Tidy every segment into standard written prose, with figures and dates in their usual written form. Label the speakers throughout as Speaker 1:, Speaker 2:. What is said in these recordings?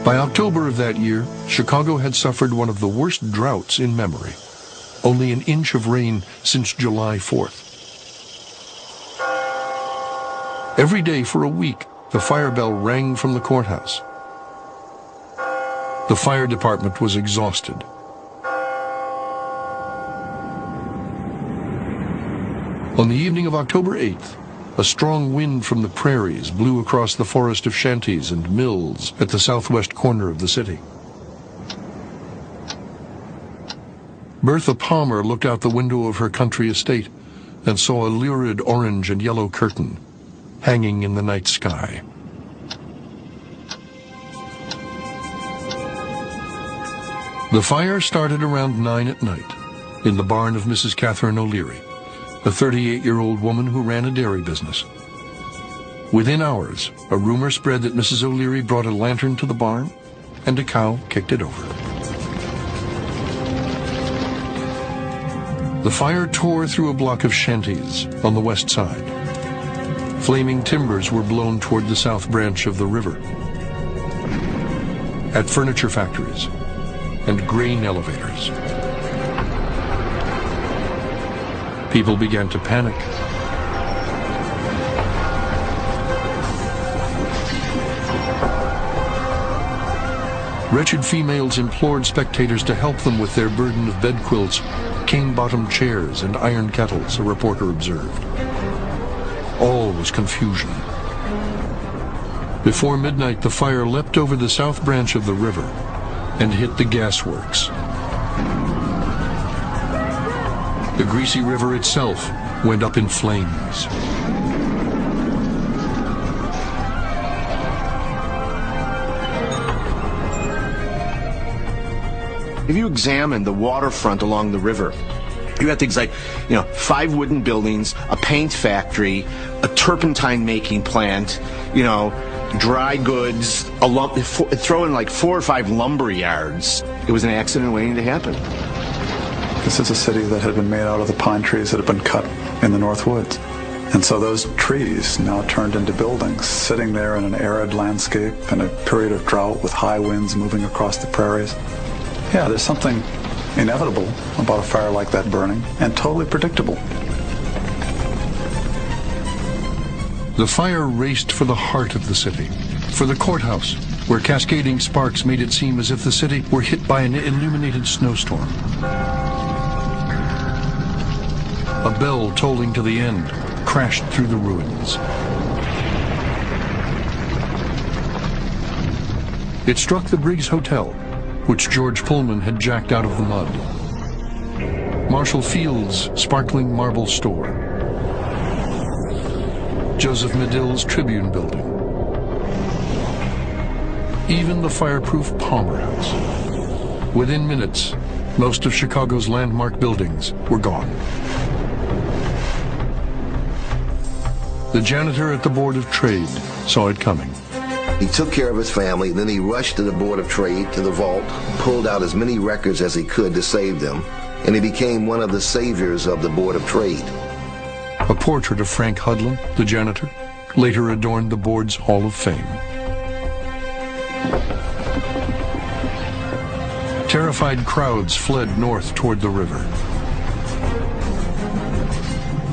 Speaker 1: By October of that year, Chicago had suffered one of the worst droughts in memory. Only an inch of rain since July 4th. Every day for a week, the fire bell rang from the courthouse. The fire department was exhausted. On the evening of October 8th, a strong wind from the prairies blew across the forest of shanties and mills at the southwest corner of the city. Bertha Palmer looked out the window of her country estate and saw a lurid orange and yellow curtain hanging in the night sky. The fire started around 9 at night in the barn of Mrs. Catherine O'Leary, a 38-year-old woman who ran a dairy business. Within hours, a rumor spread that Mrs. O'Leary brought a lantern to the barn and a cow kicked it over. The fire tore through a block of shanties on the west side. Flaming timbers were blown toward the south branch of the river. At furniture factories and grain elevators. People began to panic. Wretched females implored spectators to help them with their burden of bedquilts, cane-bottomed chairs, and iron kettles, a reporter observed. All was confusion. Before midnight, the fire leapt over the south branch of the river and hit the gasworks. The greasy river itself went up in flames.
Speaker 2: If you examine the waterfront along the river, you have things like, 5 wooden buildings, a paint factory, a turpentine making plant, dry goods, throw in like 4 or 5 lumber yards. It was an accident waiting to happen.
Speaker 3: This is a city that had been made out of the pine trees that had been cut in the North Woods. And so those trees now turned into buildings, sitting there in an arid landscape in a period of drought with high winds moving across the prairies. Yeah, there's something inevitable about a fire like that burning, and totally predictable.
Speaker 1: The fire raced for the heart of the city, for the courthouse, where cascading sparks made it seem as if the city were hit by an illuminated snowstorm. A bell tolling to the end crashed through the ruins. It struck the Briggs Hotel, which George Pullman had jacked out of the mud. Marshall Field's sparkling marble store. Joseph Medill's Tribune building. Even the fireproof Palmer House. Within minutes, most of Chicago's landmark buildings were gone. The janitor at the Board of Trade saw it coming.
Speaker 4: He took care of his family, then he rushed to the Board of Trade, to the vault, pulled out as many records as he could to save them, and he became one of the saviors of the Board of Trade.
Speaker 1: A portrait of Frank Hudlin, the janitor, later adorned the board's Hall of Fame. Terrified crowds fled north toward the river.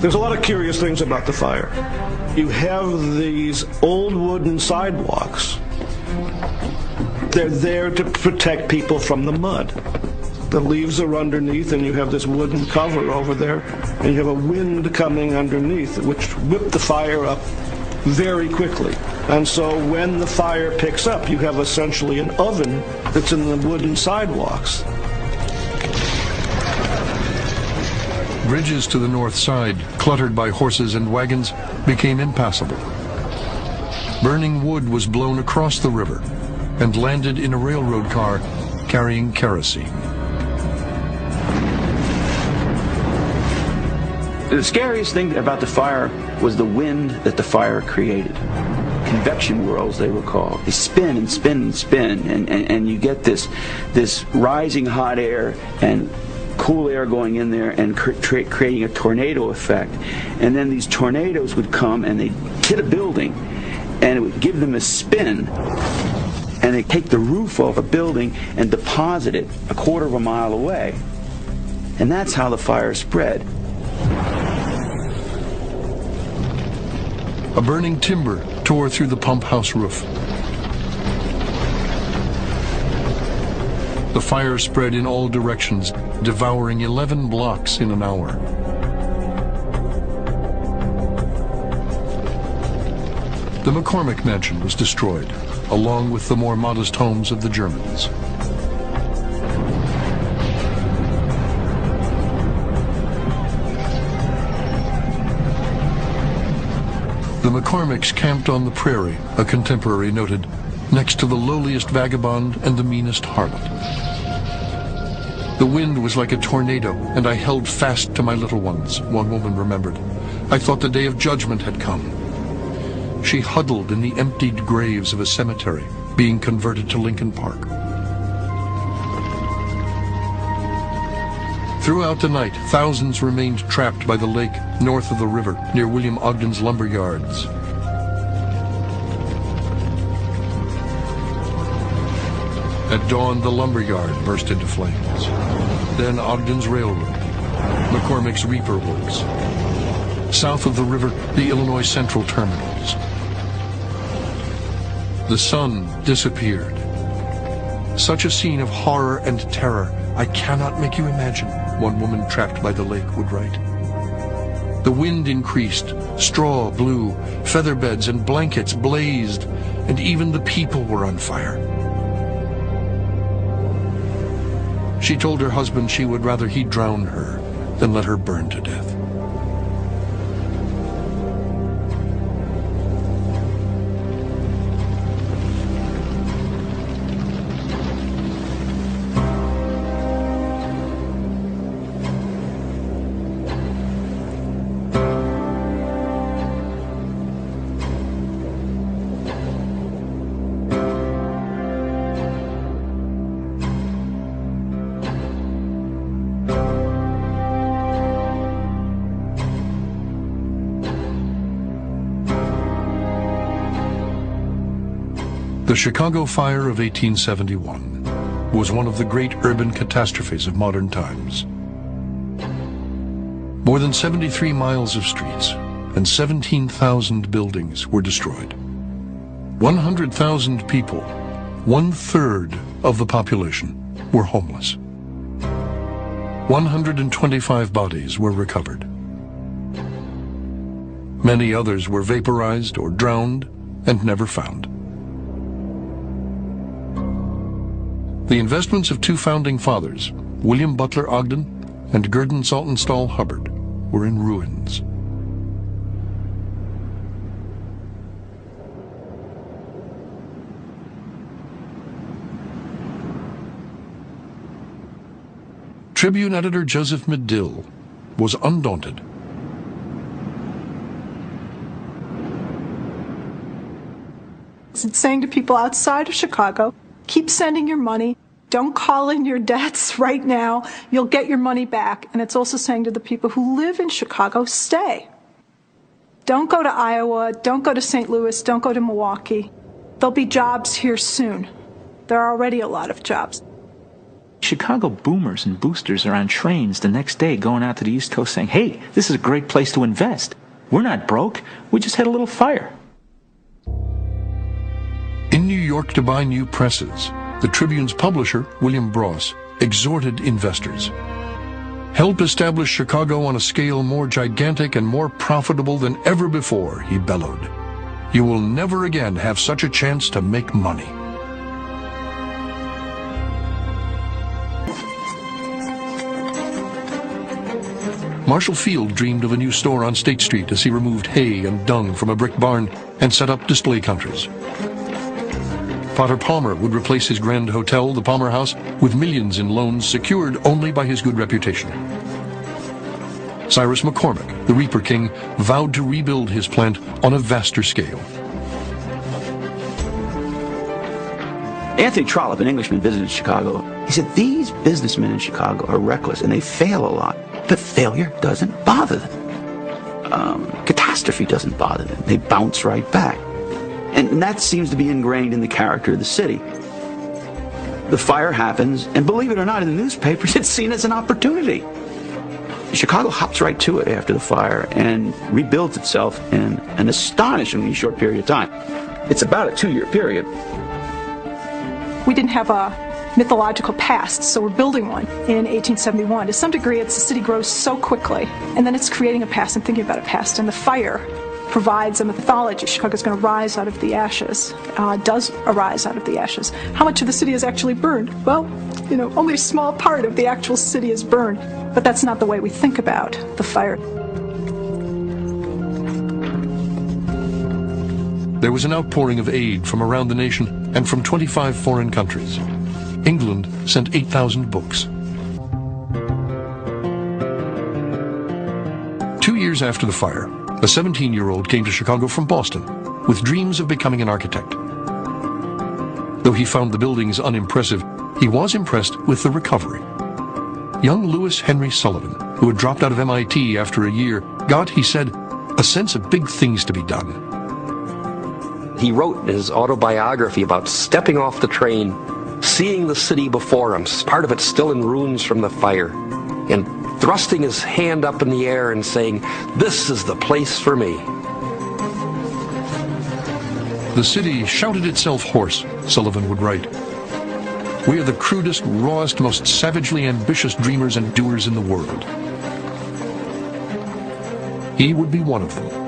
Speaker 5: There's a lot of curious things about the fire. You have these old wooden sidewalks. They're there to protect people from the mud. The leaves are underneath, and you have this wooden cover over there, and you have a wind coming underneath, which whipped the fire up very quickly. And so when the fire picks up, you have essentially an oven that's in the wooden sidewalks.
Speaker 1: Bridges to the north side, cluttered by horses and wagons, became impassable. Burning wood was blown across the river and landed in a railroad car carrying kerosene.
Speaker 6: The scariest thing about the fire was the wind that the fire created. Convection whirls, they were called. They spin and spin and spin, and you get this rising hot air and cool air going in there and creating a tornado effect. And then these tornadoes would come and they'd hit a building and it would give them a spin. and they take the roof off a building and deposit it a quarter of a mile away. And that's how the fire spread.
Speaker 1: A burning timber tore through the pump house roof. The fire spread in all directions, devouring 11 blocks in an hour. The McCormick mansion was destroyed, along with the more modest homes of the Germans. The McCormicks camped on the prairie, a contemporary noted, next to the lowliest vagabond and the meanest harlot. The wind was like a tornado, and I held fast to my little ones, one woman remembered. I thought the day of judgment had come. She huddled in the emptied graves of a cemetery, being converted to Lincoln Park. Throughout the night, thousands remained trapped by the lake north of the river, near William Ogden's lumber yards. At dawn, the lumber yard burst into flames. Then Ogden's railroad, McCormick's reaper works. South of the river, the Illinois Central terminals. The sun disappeared. Such a scene of horror and terror, I cannot make you imagine, one woman trapped by the lake would write. The wind increased, straw blew, feather beds and blankets blazed, and even the people were on fire. She told her husband she would rather he drown her than let her burn to death. The Chicago Fire of 1871 was one of the great urban catastrophes of modern times. More than 73 miles of streets and 17,000 buildings were destroyed. 100,000 people, 1/3 of the population, were homeless. 125 bodies were recovered. Many others were vaporized or drowned and never found. The investments of two founding fathers, William Butler Ogden and Gurdon Saltonstall Hubbard, were in ruins. Tribune editor Joseph Medill was undaunted.
Speaker 7: It's saying to people outside of Chicago, keep sending your money. Don't call in your debts right now. You'll get your money back. And it's also saying to the people who live in Chicago, stay. Don't go to Iowa. Don't go to St. Louis. Don't go to Milwaukee. There'll be jobs here soon. There are already a lot of jobs.
Speaker 8: Chicago boomers and boosters are on trains the next day going out to the East Coast saying, hey, this is a great place to invest. We're not broke. We just had a little fire.
Speaker 1: In New York to buy new presses, the Tribune's publisher, William Bross, exhorted investors. Help establish Chicago on a scale more gigantic and more profitable than ever before, he bellowed. You will never again have such a chance to make money. Marshall Field dreamed of a new store on State Street as he removed hay and dung from a brick barn and set up display counters. Potter Palmer would replace his grand hotel, the Palmer House, with millions in loans secured only by his good reputation. Cyrus McCormick, the Reaper King, vowed to rebuild his plant on a vaster scale.
Speaker 6: Anthony Trollope, an Englishman, visited Chicago. He said, these businessmen in Chicago are reckless and they fail a lot, but failure doesn't bother them. Catastrophe doesn't bother them. They bounce right back. And that seems to be ingrained in the character of the city. The fire happens, and believe it or not, in the newspapers, it's seen as an opportunity. Chicago hops right to it after the fire and rebuilds itself in an astonishingly short period of time. It's about a 2-year period.
Speaker 7: We didn't have a mythological past, so we're building one in 1871. To some degree, the city grows so quickly, and then it's creating a past and thinking about a past, and the fire provides a mythology. Chicago's going to rise out of the ashes, does arise out of the ashes. How much of the city is actually burned? Well, only a small part of the actual city is burned, but that's not the way we think about the fire.
Speaker 1: There was an outpouring of aid from around the nation and from 25 foreign countries. England sent 8,000 books. 2 years after the fire, a 17-year-old came to Chicago from Boston with dreams of becoming an architect. Though he found the buildings unimpressive, he was impressed with the recovery. Young Lewis Henry Sullivan, who had dropped out of MIT after a year, got, he said, a sense of big things to be done.
Speaker 9: He wrote in his autobiography about stepping off the train, seeing the city before him, part of it still in ruins from the fire, and thrusting his hand up in the air and saying, "This is the place for me."
Speaker 1: The city shouted itself hoarse, Sullivan would write. We are the crudest, rawest, most savagely ambitious dreamers and doers in the world. He would be one of them.